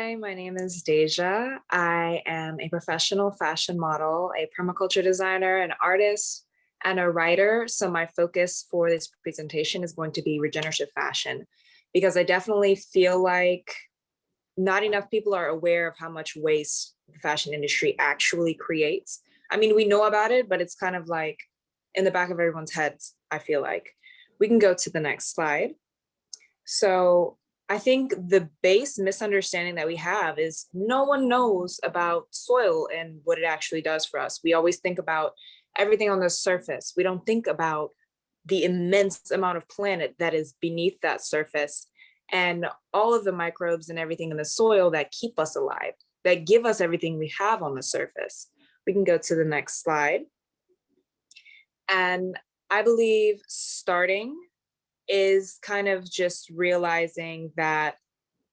Hi, my name is Dajia. I am a professional fashion model, a permaculture designer, an artist, and a writer. So my focus for this presentation is going to be regenerative fashion, because I definitely feel like not enough people are aware of how much waste the fashion industry actually creates. I mean, we know about it, but it's kind of like in the back of everyone's heads, I feel like. We can go to the next slide. So I think the base misunderstanding that we have is no one knows about soil and what it actually does for us. We always think about everything on the surface. We don't think about the immense amount of planet that is beneath that surface and all of the microbes and everything in the soil that keep us alive, that give us everything we have on the surface. We can go to the next slide. And I believe starting is kind of just realizing that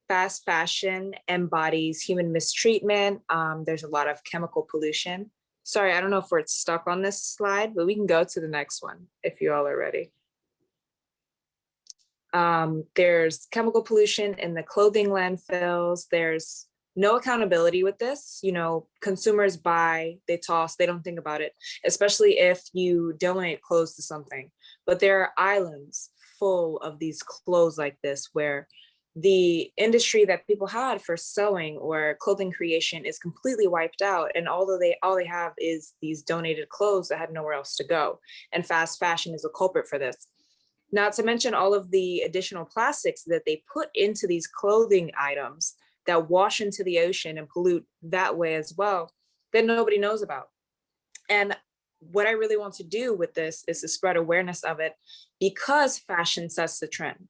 fast fashion embodies human mistreatment. There's a lot of chemical pollution. Sorry, I don't know if we're stuck on this slide, but we can go to the next one if you all are ready. There's chemical pollution in the clothing landfills. There's no accountability with this. You know, consumers buy, they toss, they don't think about it, especially if you donate clothes to something. But there are islands full of these clothes like this where the industry that people had for sewing or clothing creation is completely wiped out. And all they have is these donated clothes that had nowhere else to go. And fast fashion is a culprit for this. Not to mention all of the additional plastics that they put into these clothing items that wash into the ocean and pollute that way as well, that nobody knows about. And what I really want to do with this is to spread awareness of it, because fashion sets the trend.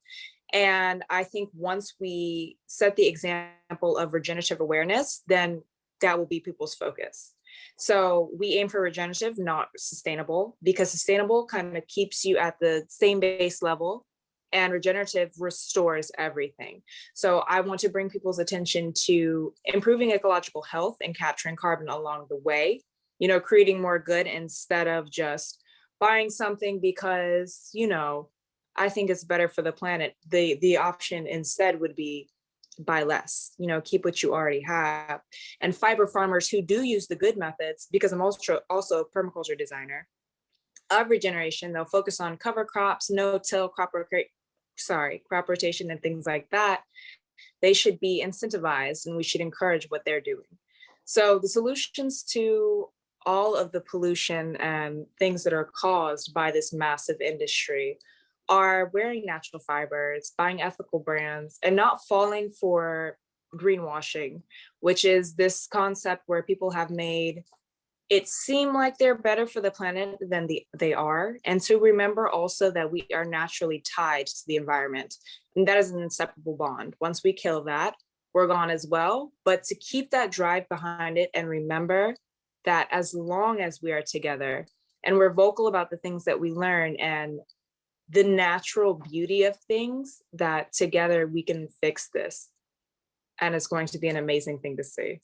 And I think once we set the example of regenerative awareness, then that will be people's focus. So we aim for regenerative, not sustainable, because sustainable kind of keeps you at the same base level and regenerative restores everything. So I want to bring people's attention to improving ecological health and capturing carbon along the way, you know, creating more good instead of just buying something because, you know, I think it's better for the planet. The option instead would be buy less, you know, keep what you already have. And fiber farmers who do use the good methods, because I'm also a permaculture designer of regeneration, they'll focus on cover crops, no-till, crop rotation and things like that. They should be incentivized and we should encourage what they're doing. So the solutions to all of the pollution and things that are caused by this massive industry are wearing natural fibers, buying ethical brands, and not falling for greenwashing, which is this concept where people have made it seem like they're better for the planet than they are. And to remember also that we are naturally tied to the environment. And that is an inseparable bond. Once we kill that, we're gone as well. But to keep that drive behind it and remember that as long as we are together and we're vocal about the things that we learn and the natural beauty of things, that together we can fix this. And it's going to be an amazing thing to see.